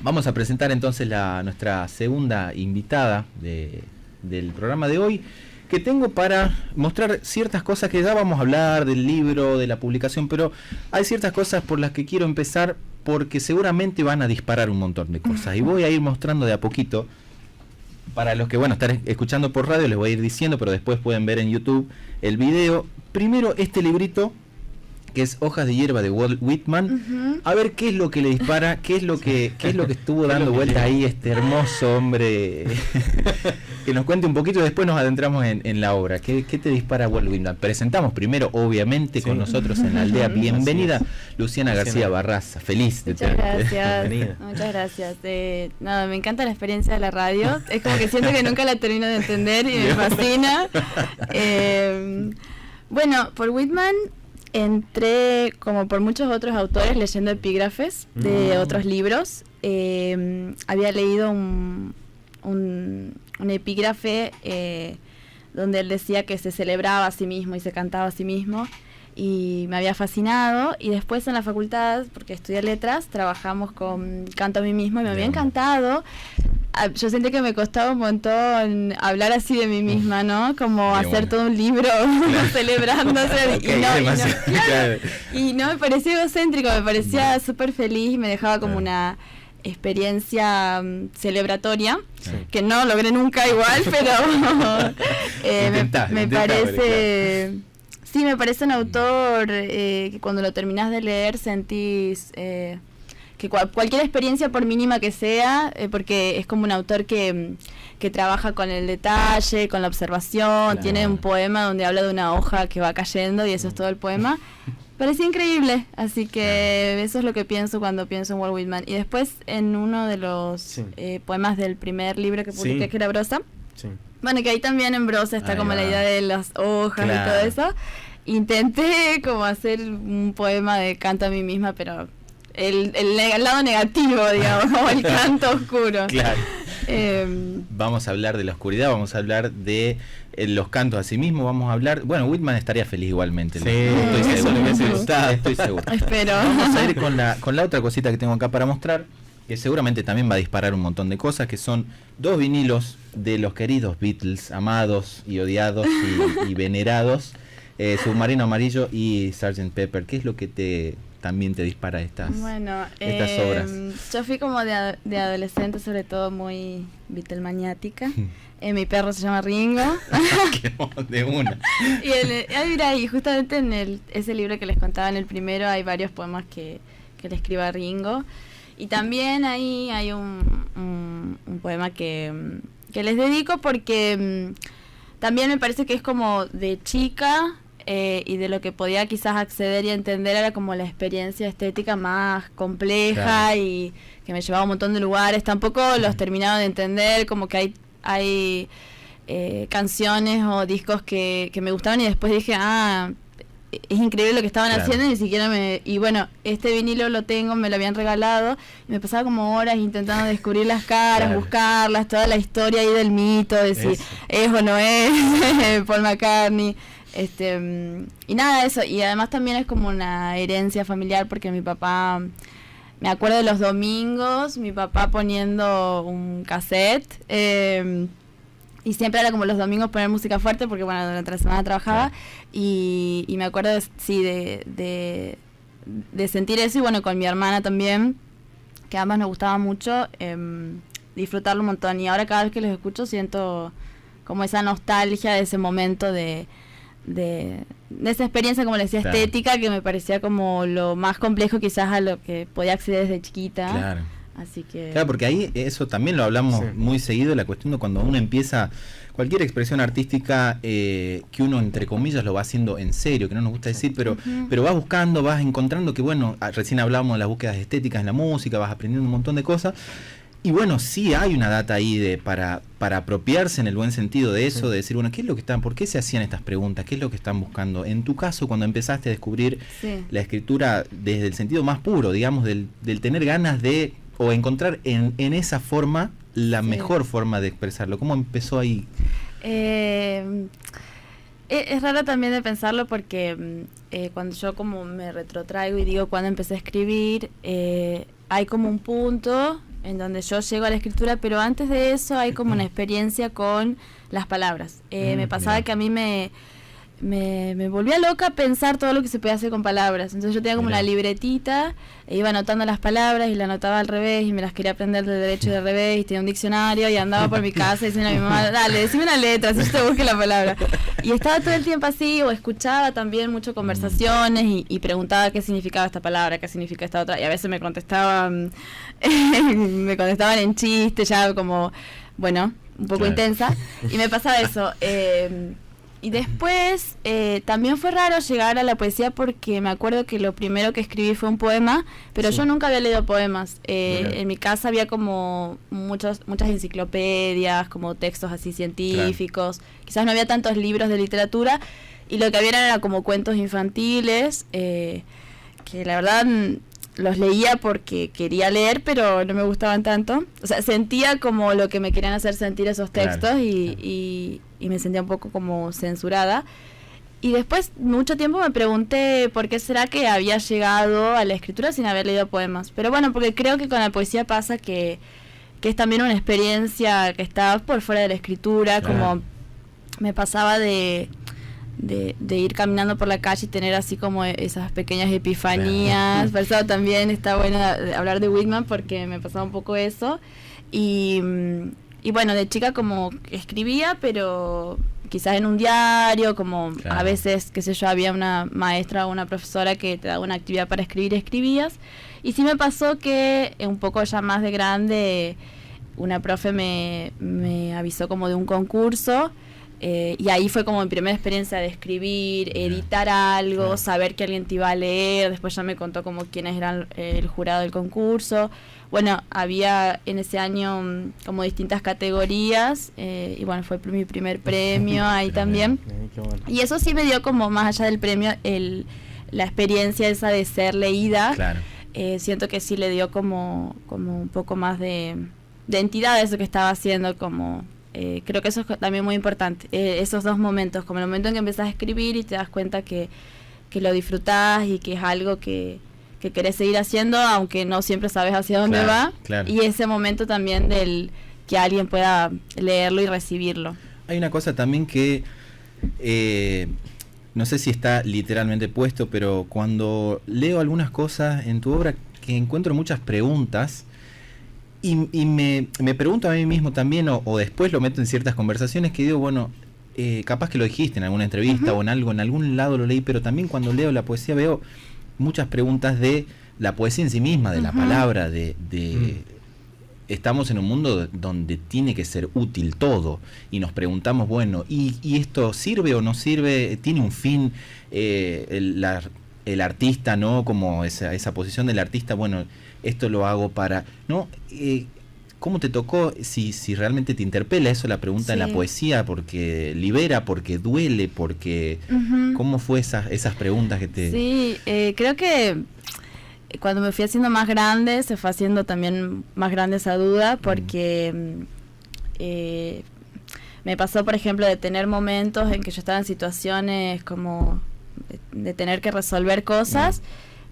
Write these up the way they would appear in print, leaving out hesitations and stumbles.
Vamos a presentar entonces nuestra segunda invitada del programa de hoy, que tengo para mostrar ciertas cosas que ya vamos a hablar del libro, de la publicación, pero hay ciertas cosas por las que quiero empezar porque seguramente van a disparar un montón de cosas y voy a ir mostrando de a poquito. Para los que, están escuchando por radio les voy a ir diciendo, pero después pueden ver en YouTube el video. Primero este librito, que es Hojas de hierba de Walt Whitman. A ver qué es lo que le dispara, qué es lo que estuvo dando vuelta ahí este hermoso hombre. Que nos cuente un poquito y después nos adentramos en la obra. ¿Qué te dispara Walt Whitman? Presentamos primero, obviamente, con nosotros en la aldea. Bienvenida, Luciana García Barraza. Feliz de tenerte. Gracias. Muchas gracias. Me encanta la experiencia de la radio. Es como que siento que nunca la termino de entender y me fascina. Por Whitman entré, como por muchos otros autores, leyendo epígrafes de otros libros. Había leído un epígrafe donde él decía que se celebraba a sí mismo y se cantaba a sí mismo, y me había fascinado. Y después en la facultad, porque estudié letras, trabajamos con Canto a mí mismo y me había encantado. Yo sentí que me costaba un montón hablar así de mí misma, ¿no? Como hacer todo un libro celebrándose. Y no me parecía egocéntrico, me parecía súper feliz y me dejaba como una experiencia celebratoria, que no logré nunca igual, pero me parece... Sí, me parece un autor que cuando lo terminás de leer sentís... que cualquier experiencia, por mínima que sea, porque es como un autor que trabaja con el detalle, con la observación, tiene un poema donde habla de una hoja que va cayendo y eso es todo el poema. Parecía increíble, así que eso es lo que pienso cuando pienso en Walt Whitman. Y después en uno de los poemas del primer libro que publiqué, que era Brosa, que ahí también en Brosa está como la idea de las hojas y todo eso. Intenté como hacer un poema de canto a mí misma, pero el lado negativo, digamos, como el canto oscuro. Claro. Vamos a hablar de la oscuridad, vamos a hablar de los cantos a sí mismo, vamos a hablar... Whitman estaría feliz igualmente. Estoy seguro. Espero. Vamos a ir con la otra cosita que tengo acá para mostrar, que seguramente también va a disparar un montón de cosas, que son 2 vinilos de los queridos Beatles, amados y odiados y venerados, Submarino Amarillo y Sgt. Pepper. ¿Qué es lo que también te dispara estas obras? Yo fui como de adolescente, sobre todo muy Beatlemaniática. Mi perro se llama Ringo. De una. Y justamente en ese libro que les contaba en el primero hay varios poemas que le escribo a Ringo. Y también ahí hay un poema que les dedico porque también me parece que es como de chica. Y de lo que podía quizás acceder y entender era como la experiencia estética más compleja, y que me llevaba a un montón de lugares. Tampoco los terminaba de entender, como que hay canciones o discos que me gustaban y después dije, es increíble lo que estaban haciendo, y ni siquiera este vinilo lo tengo, me lo habían regalado, y me pasaba como horas intentando descubrir las caras, buscarlas, toda la historia ahí del mito, de si es o no es Paul McCartney. Y nada de eso, y además también es como una herencia familiar, porque mi papá, me acuerdo de los domingos, mi papá poniendo un cassette, y siempre era como los domingos poner música fuerte, porque durante la semana trabajaba, y me acuerdo de sentir eso, y con mi hermana también, que ambas nos gustaba mucho, disfrutarlo un montón, y ahora cada vez que los escucho siento como esa nostalgia de ese momento de esa experiencia, como les decía, estética, que me parecía como lo más complejo quizás a lo que podía acceder desde chiquita. Así que... Claro, porque ahí eso también lo hablamos muy seguido, la cuestión de cuando uno empieza cualquier expresión artística, que uno entre comillas lo va haciendo en serio, que no nos gusta decir, pero vas buscando, vas encontrando que recién hablábamos de las búsquedas estéticas en la música, vas aprendiendo un montón de cosas. Y sí hay una data ahí para apropiarse en el buen sentido de eso, de decir, ¿qué es lo que por qué se hacían estas preguntas? ¿Qué es lo que están buscando? En tu caso, cuando empezaste a descubrir la escritura desde el sentido más puro, digamos, del tener ganas de, o encontrar en esa forma la mejor forma de expresarlo, ¿cómo empezó ahí? Es raro también de pensarlo porque cuando yo como me retrotraigo y digo cuando empecé a escribir, hay como un punto en donde yo llego a la escritura, pero antes de eso hay como una experiencia con las palabras. Me pasaba que a mí me volvía loca pensar todo lo que se podía hacer con palabras. Entonces yo tenía como una libretita, e iba anotando las palabras y la anotaba al revés y me las quería aprender de derecho y de revés, y tenía un diccionario y andaba por mi casa y decía a mi mamá, dale, decime una letra, así yo te busque la palabra. Y estaba todo el tiempo así, o escuchaba también mucho conversaciones y preguntaba qué significaba esta palabra, qué significa esta otra, y a veces me contestaban en chiste, ya como, bueno, un poco intensa, y me pasaba eso. Y después también fue raro llegar a la poesía, porque me acuerdo que lo primero que escribí fue un poema, pero yo nunca había leído poemas. En mi casa había como muchas enciclopedias, como textos así científicos, quizás no había tantos libros de literatura, y lo que había era como cuentos infantiles, que la verdad los leía porque quería leer, pero no me gustaban tanto. O sea, sentía como lo que me querían hacer sentir esos textos, y me sentía un poco como censurada. Y después, mucho tiempo me pregunté por qué será que había llegado a la escritura sin haber leído poemas. Pero bueno, porque creo que con la poesía pasa que es también una experiencia que está por fuera de la escritura, como me pasaba de ir caminando por la calle y tener así como esas pequeñas epifanías. Por eso también está bueno hablar de Whitman, porque me pasaba un poco eso. Y bueno, de chica como escribía, pero quizás en un diario, como a veces, qué sé yo, había una maestra o una profesora que te daba una actividad para escribir, escribías. Y sí me pasó que un poco ya más de grande, una profe me avisó como de un concurso, y ahí fue como mi primera experiencia de escribir, editar algo, saber que alguien te iba a leer. Después ya me contó como quiénes eran el jurado del concurso. Bueno, había en ese año como distintas categorías, y bueno, fue mi primer premio ahí también. Y eso sí me dio como, más allá del premio, la experiencia esa de ser leída. Siento que sí le dio como un poco más de entidad a eso que estaba haciendo, como... creo que eso es también muy importante, esos dos momentos, como el momento en que empezás a escribir y te das cuenta que lo disfrutás y que es algo que querés seguir haciendo, aunque no siempre sabes hacia dónde va, y ese momento también del que alguien pueda leerlo y recibirlo. Hay una cosa también que no sé si está literalmente puesto, pero cuando leo algunas cosas en tu obra, que encuentro muchas preguntas, y me pregunto a mí mismo también, o después lo meto en ciertas conversaciones, que digo, bueno, capaz que lo dijiste en alguna entrevista o en algún lado lo leí, pero también cuando leo la poesía veo muchas preguntas de la poesía en sí misma, de la palabra, estamos en un mundo donde tiene que ser útil todo, y nos preguntamos, bueno, ¿y esto sirve o no sirve? ¿Tiene un fin? El artista, ¿no? Como esa posición del artista, bueno, esto lo hago para... ¿no? ¿Cómo te tocó? Si realmente te interpela eso, la pregunta en la poesía, porque libera, porque duele, porque... ¿Cómo fue esas preguntas que te...? Sí, creo que cuando me fui haciendo más grande, se fue haciendo también más grande esa duda, porque me pasó, por ejemplo, de tener momentos en que yo estaba en situaciones como de tener que resolver cosas,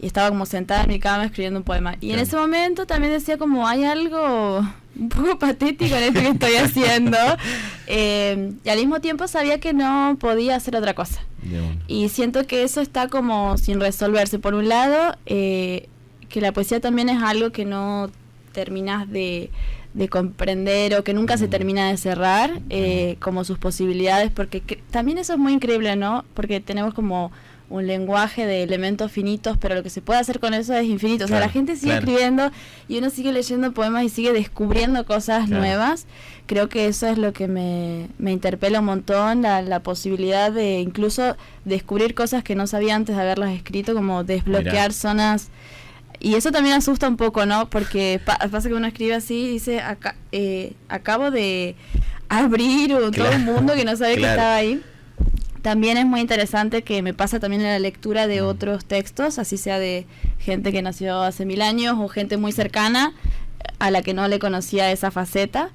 y estaba como sentada en mi cama escribiendo un poema, y en ese momento también decía como, hay algo un poco patético en esto que estoy haciendo, y al mismo tiempo sabía que no podía hacer otra cosa, y siento que eso está como sin resolverse. Por un lado, que la poesía también es algo que no terminas de comprender, o que nunca se termina de cerrar, como sus posibilidades, porque también eso es muy increíble, ¿no? Porque tenemos como un lenguaje de elementos finitos, pero lo que se puede hacer con eso es infinito. O sea, la gente sigue escribiendo, y uno sigue leyendo poemas y sigue descubriendo cosas nuevas. Creo que eso es lo que me interpela un montón, la posibilidad de incluso descubrir cosas que no sabía antes de haberlas escrito, como desbloquear zonas. Y eso también asusta un poco, ¿no? Porque pasa que uno escribe así y dice, acabo de abrir todo un mundo que no sabía que estaba ahí. También es muy interesante, que me pasa también en la lectura de otros textos, así sea de gente que nació hace 1000 años o gente muy cercana a la que no le conocía esa faceta.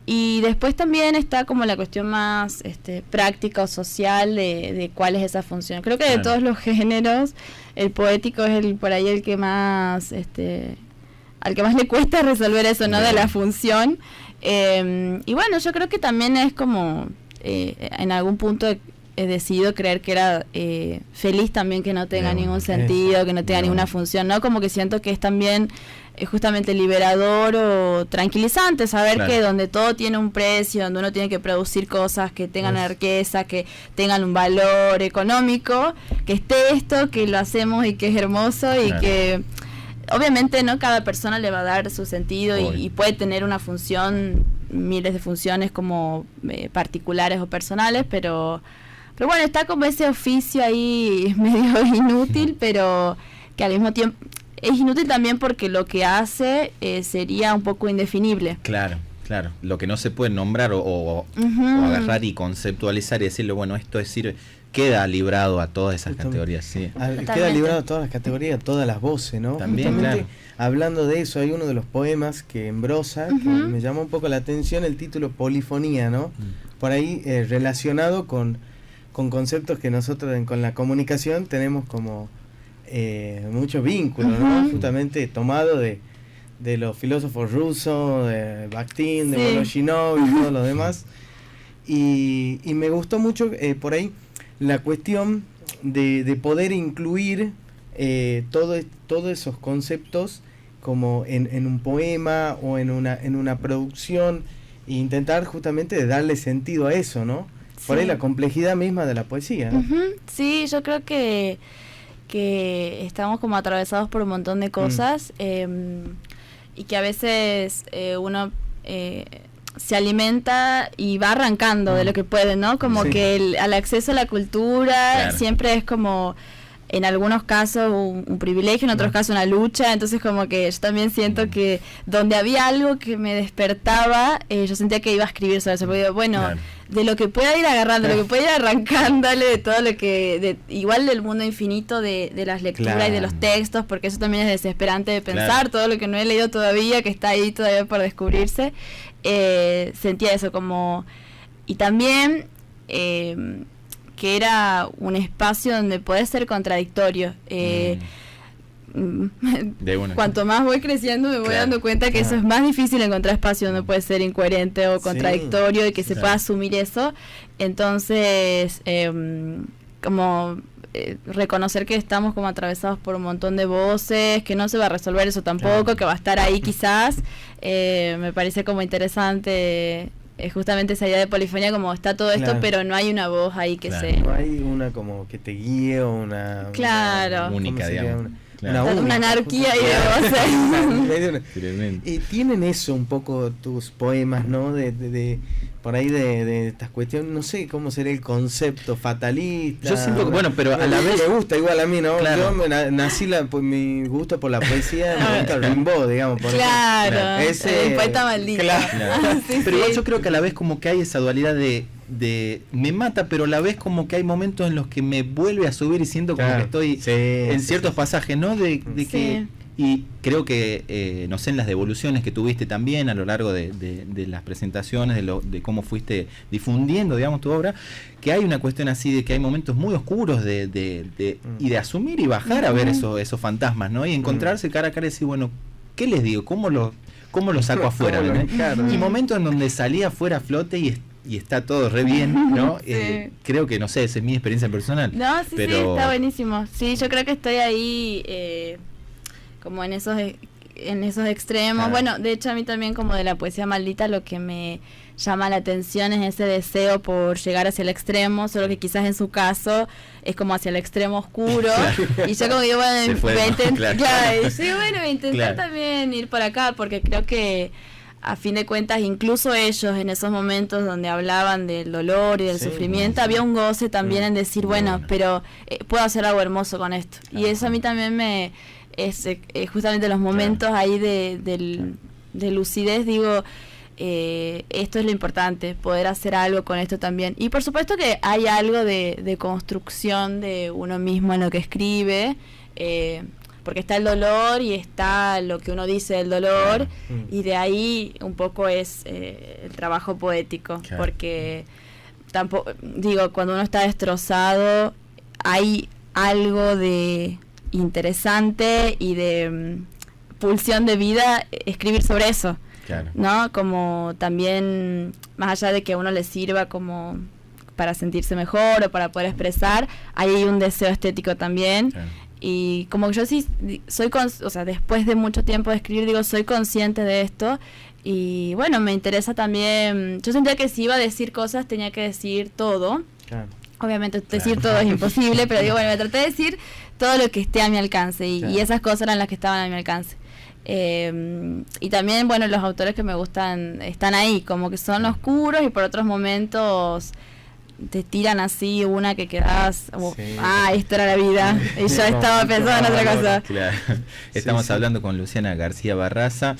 Y después también está como la cuestión más práctica o social de cuál es esa función. Creo que de todos los géneros, el poético es por ahí el que más al que más le cuesta resolver eso, ¿no? De la función. Y bueno, yo creo que también es como, en algún punto he decidido creer que era feliz también que no tenga ningún sentido, que no tenga ninguna función, ¿no? Como que siento que es también justamente liberador o tranquilizante saber que donde todo tiene un precio, donde uno tiene que producir cosas que tengan riqueza, que tengan un valor económico, que esté esto, que lo hacemos y que es hermoso y que obviamente no cada persona le va a dar su sentido y puede tener una función, miles de funciones como particulares o personales, pero bueno, está como ese oficio ahí medio inútil, pero que al mismo tiempo es inútil también porque lo que hace sería un poco indefinible. Claro. Lo que no se puede nombrar o agarrar y conceptualizar y decirle, bueno, esto es sirve, queda librado a todas esas categorías, sí. Queda librado a todas las categorías, a todas las voces, ¿no? También, justamente, hablando de eso, hay uno de los poemas que embrosa, que me llamó un poco la atención, el título Polifonía, ¿no? Por ahí relacionado con conceptos que nosotros con la comunicación tenemos como muchos vínculos, ¿no? Justamente tomado de los filósofos rusos, de Bakhtin, de Voloshinov y todo lo demás. Y me gustó mucho por ahí la cuestión de poder incluir todos esos conceptos como en un poema o en una producción e intentar justamente de darle sentido a eso, ¿no? Por ahí la complejidad misma de la poesía, ¿no? Sí, yo creo que estamos como atravesados por un montón de cosas y que a veces uno se alimenta y va arrancando de lo que puede, ¿no? Como que al acceso a la cultura siempre es como, en algunos casos un privilegio, en otros casos una lucha, entonces como que yo también siento que donde había algo que me despertaba, yo sentía que iba a escribir sobre eso, porque bueno, de lo que pueda ir agarrando, de lo que pueda ir arrancándole, de todo lo que, igual del mundo infinito de las lecturas y de los textos, porque eso también es desesperante de pensar, todo lo que no he leído todavía, que está ahí todavía por descubrirse, sentía eso como, y también que era un espacio donde podés ser contradictorio. Cuanto más voy creciendo me voy dando cuenta que eso es más difícil, encontrar espacio donde puede ser incoherente o contradictorio y que se pueda asumir eso. Entonces, como reconocer que estamos como atravesados por un montón de voces, que no se va a resolver eso tampoco, que va a estar ahí quizás, me parece como interesante. Justamente esa idea de polifonía, como está todo esto, pero no hay una voz ahí que no hay una como que te guíe o una única, digamos. Una anarquía y de voces. Y tienen eso un poco tus poemas, ¿no? De por ahí de estas cuestiones, no sé cómo sería el concepto fatalista. Yo siento que, bueno, pero a la vez me gusta igual a mí, ¿no? Yo nací mi gusto por la poesía en Rimbaud, digamos, por ese el poeta maldito. Pero igual yo creo que a la vez como que hay esa dualidad de me mata, pero a la vez como que hay momentos en los que me vuelve a subir y siento como que estoy en ciertos pasajes, ¿no? De que, y creo que, no sé, en las devoluciones que tuviste también a lo largo de las presentaciones, de cómo fuiste difundiendo, digamos, tu obra, que hay una cuestión así de que hay momentos muy oscuros y de asumir y bajar a ver esos fantasmas, ¿no? Y encontrarse cara a cara y decir, bueno, ¿qué les digo? ¿Cómo lo saco afuera? ¿no? Y momentos en donde salí afuera a flote y está todo re bien, ¿no? Creo que, no sé, esa es mi experiencia personal. No, sí, está buenísimo. Sí, yo creo que estoy ahí como en esos extremos. Bueno, de hecho a mí también como de la poesía maldita lo que me llama la atención es ese deseo por llegar hacia el extremo, solo que quizás en su caso es como hacia el extremo oscuro. Y yo como digo, bueno, voy a intentar también ir por acá, porque creo que a fin de cuentas, incluso ellos en esos momentos donde hablaban del dolor y del sufrimiento, había un goce también en decir, bueno, pero puedo hacer algo hermoso con esto. Y eso a mí también es justamente los momentos ahí de lucidez, digo, esto es lo importante, poder hacer algo con esto también. Y por supuesto que hay algo de construcción de uno mismo en lo que escribe, porque está el dolor y está lo que uno dice del dolor, y de ahí un poco es el trabajo poético, porque tampoco, digo, cuando uno está destrozado hay algo de interesante y de pulsión de vida escribir sobre eso. Claro. ¿No? Como también, más allá de que a uno le sirva como para sentirse mejor o para poder expresar, hay un deseo estético también. Claro. Y como yo sí soy, o sea, después de mucho tiempo de escribir, digo, soy consciente de esto. Y bueno, me interesa también, yo sentía que si iba a decir cosas tenía que decir todo. Claro. Obviamente decir todo es imposible, pero digo, bueno, me traté de decir todo lo que esté a mi alcance y esas cosas eran las que estaban a mi alcance. Y también, bueno, los autores que me gustan están ahí, como que son oscuros y por otros momentos te tiran así una que quedas, esta era la vida y yo estaba pensando en otra cosa. Claro. Estamos hablando con Luciana García Barraza.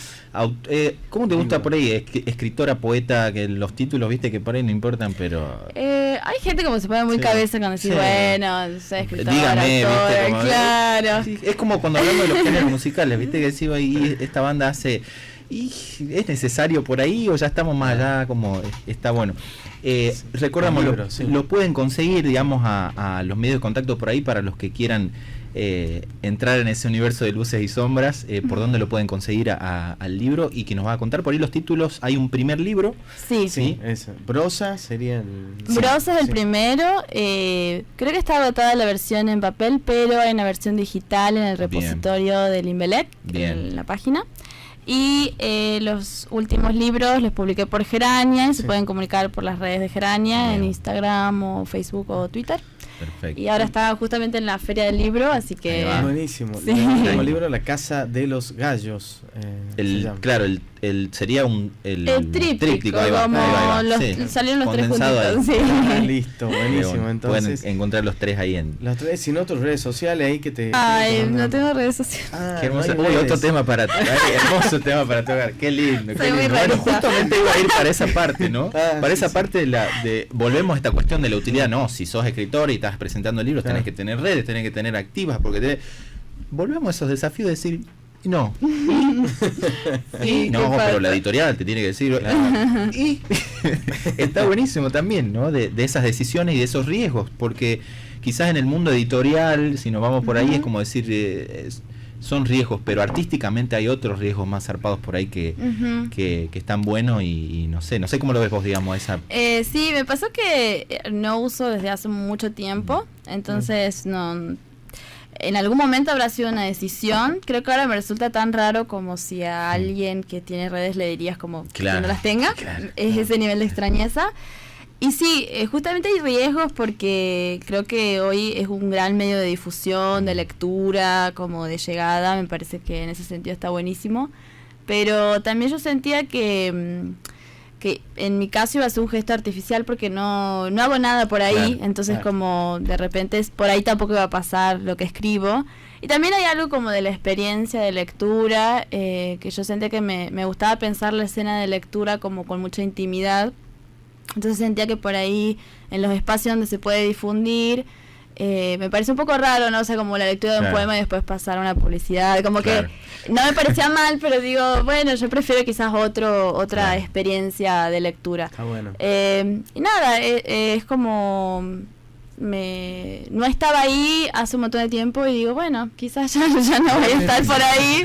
¿Cómo te gusta por ahí? Escritora, poeta, que los títulos, viste, que por ahí no importan, pero... hay gente como se pone muy cabeza cuando decís, bueno, soy escritora, dígame, autora, ¿viste? Claro. Es como cuando hablamos de los géneros musicales, viste, que decimos ahí, esta banda hace... ¿Y es necesario por ahí o ya estamos más allá? Como está bueno. Recordamos, lo pueden conseguir, digamos, a los medios de contacto por ahí para los que quieran entrar en ese universo de luces y sombras. ¿Por dónde lo pueden conseguir al libro? Y que nos va a contar por ahí los títulos. Hay un primer libro. Sí. Eso. Brosa sería Brosa es el primero. Creo que está agotada la versión en papel, pero hay una versión digital en el repositorio del Invelec, en la página. Y los últimos libros los publiqué por Gerania y se pueden comunicar por las redes de Gerania, en Instagram o Facebook o Twitter. Perfecto. Y ahora está justamente en la Feria del Libro, así que... Buenísimo. Sí. El último libro, La Casa de los Gallos. Claro, sería el tríptico, ahí va, como salieron los tres juntitos. Sí. Listo, buenísimo. Entonces, pueden encontrar los tres ahí en... Los tres, sin tus redes sociales ahí que te... No tengo redes sociales. Qué hermoso. Otro tema para tocar, hermoso tema para tocar. Qué lindo. Bueno, justamente iba a ir para esa parte, ¿no? Para esa parte de volvemos a esta cuestión de la utilidad, ¿no? Si sos escritor y estás presentando libros, tenés que tener redes, tenés que tener activas, porque volvemos a esos desafíos de decir, no. Pero la editorial te tiene que decir, y está buenísimo también, ¿no? De esas decisiones y de esos riesgos, porque quizás en el mundo editorial, si nos vamos por ahí, es como decir, son riesgos, pero artísticamente hay otros riesgos más zarpados por ahí que están buenos y no sé cómo lo ves vos, digamos, esa... Sí, me pasó que no uso desde hace mucho tiempo, entonces no... En algún momento habrá sido una decisión. Creo que ahora me resulta tan raro como si a alguien que tiene redes le dirías como que no las tenga. Es ese nivel de extrañeza. Y sí, justamente hay riesgos porque creo que hoy es un gran medio de difusión, de lectura, como de llegada. Me parece que en ese sentido está buenísimo. Pero también yo sentía que en mi caso iba a ser un gesto artificial porque no hago nada por ahí, entonces como de repente por ahí tampoco iba a pasar lo que escribo. Y también hay algo como de la experiencia de lectura, que yo sentía que me gustaba pensar la escena de lectura como con mucha intimidad, entonces sentía que por ahí en los espacios donde se puede difundir, me parece un poco raro, ¿no? O sea, como la lectura de un poema y después pasar a una publicidad, como que no me parecía mal, pero digo, bueno, yo prefiero quizás otra experiencia de lectura. Está bueno. Y nada, es como... no estaba ahí hace un montón de tiempo y digo, bueno, quizás ya no voy a estar por ahí.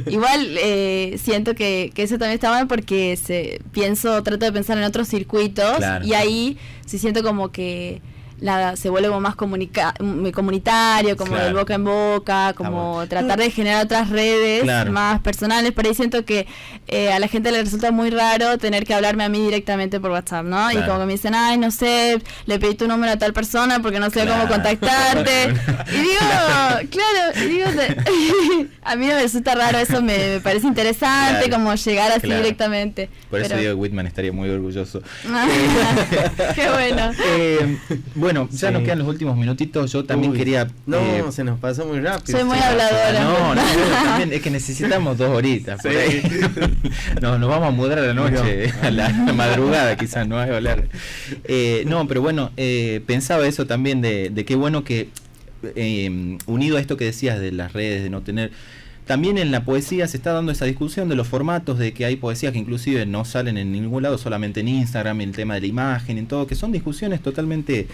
Igual siento que eso también está bueno porque trato de pensar en otros circuitos y ahí sí siento como que se vuelve como más comunitario, como del boca en boca, como tratar de generar otras redes más personales. Por ahí siento que a la gente le resulta muy raro tener que hablarme a mí directamente por WhatsApp, ¿no? Y como que me dicen, ay, no sé, le pedí tu número a tal persona porque no sé cómo contactarte. Y digo, a mí me resulta raro, eso me parece interesante, como llegar así directamente. Por eso digo que Whitman estaría muy orgulloso. Qué bueno. Bueno, ya nos quedan los últimos minutitos. Yo también quería... se nos pasó muy rápido. Soy muy habladora. No, también es que necesitamos 2 horitas. Por ahí. Nos vamos a mudar a la noche, a la madrugada quizás, no hay que hablar. Pero bueno, pensaba eso también de qué bueno que, unido a esto que decías de las redes, de no tener... También en la poesía se está dando esa discusión de los formatos, de que hay poesías que inclusive no salen en ningún lado, solamente en Instagram, el tema de la imagen, en todo, que son discusiones totalmente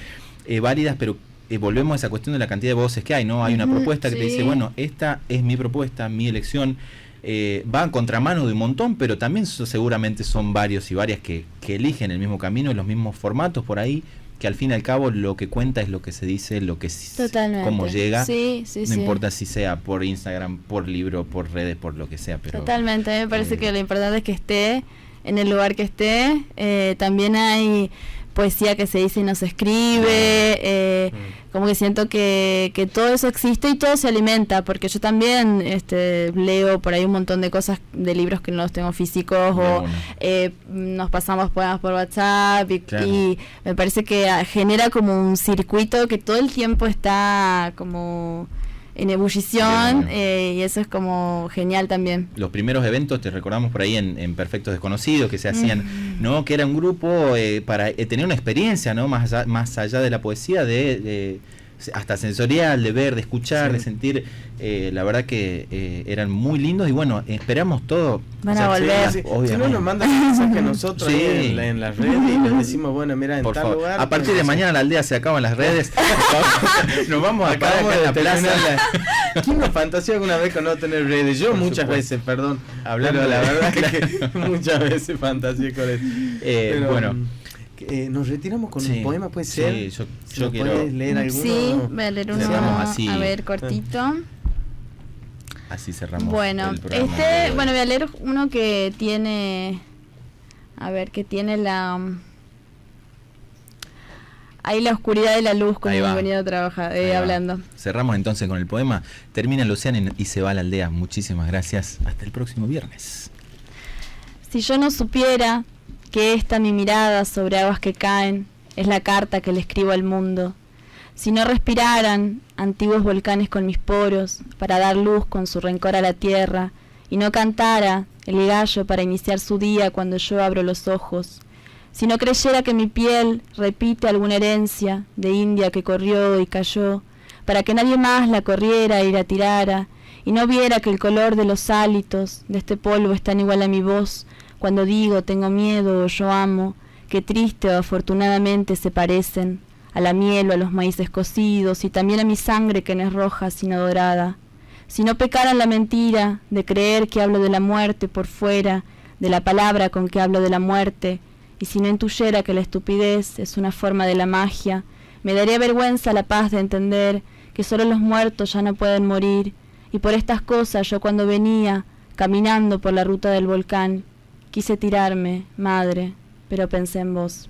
válidas, pero volvemos a esa cuestión de la cantidad de voces que hay, ¿no? Hay una propuesta que te dice, sí. bueno, esta es mi propuesta, mi elección, va en contramano de un montón, pero también seguramente son varios y varias que eligen el mismo camino y los mismos formatos por ahí, que al fin y al cabo lo que cuenta es lo que se dice, lo que cómo llega, no importa si sea por Instagram, por libro, por redes, por lo que sea. Pero totalmente, me parece que lo importante es que esté en el lugar que esté. También hay poesía que se dice y no se escribe, como que siento que todo eso existe y todo se alimenta, porque yo también leo por ahí un montón de cosas, de libros que no los tengo físicos, o nos pasamos poemas por WhatsApp y me parece que genera como un circuito que todo el tiempo está como en ebullición, y eso es como genial también. Los primeros eventos, te recordamos por ahí en Perfectos Desconocidos, que se hacían, ¿no? Que era un grupo para tener una experiencia, ¿no? Más allá de la poesía, de hasta sensorial, de ver, de escuchar, de sentir. La verdad que eran muy lindos y bueno, esperamos todo. Van a volver. Si no nos mandan mensajes nosotros en las redes y les decimos, bueno, mira, en tal lugar. A partir de mañana la aldea se acaban las redes. Nos vamos a parar acá en la plaza. ¿Quién nos fantaseó alguna vez con no tener redes? Yo muchas veces, perdón. Hablando la verdad que muchas veces fantaseé con eso. Pero, bueno. Nos retiramos con un poema, puede ser. Sí, yo quiero. ¿Puedes leer alguno? Sí, voy a leer uno, así. a ver, cortito. Así cerramos. Bueno, el programa voy a leer uno que tiene, que tiene ahí la oscuridad y la luz, como hemos venido hablando. Cerramos entonces con el poema. Termina el océano y se va a la aldea. Muchísimas gracias. Hasta el próximo viernes. Si yo no supiera que esta mi mirada sobre aguas que caen es la carta que le escribo al mundo, si no respiraran antiguos volcanes con mis poros para dar luz con su rencor a la tierra, y no cantara el gallo para iniciar su día cuando yo abro los ojos, si no creyera que mi piel repite alguna herencia de India que corrió y cayó, para que nadie más la corriera y la tirara, y no viera que el color de los hálitos de este polvo es tan igual a mi voz, cuando digo tengo miedo o yo amo, que triste o afortunadamente se parecen a la miel o a los maíces cocidos y también a mi sangre que no es roja sino dorada. Si no pecaran la mentira de creer que hablo de la muerte por fuera de la palabra con que hablo de la muerte, y si no intuyera que la estupidez es una forma de la magia, me daría vergüenza la paz de entender que solo los muertos ya no pueden morir, y por estas cosas yo cuando venía caminando por la ruta del volcán, quise tirarme, madre, pero pensé en vos.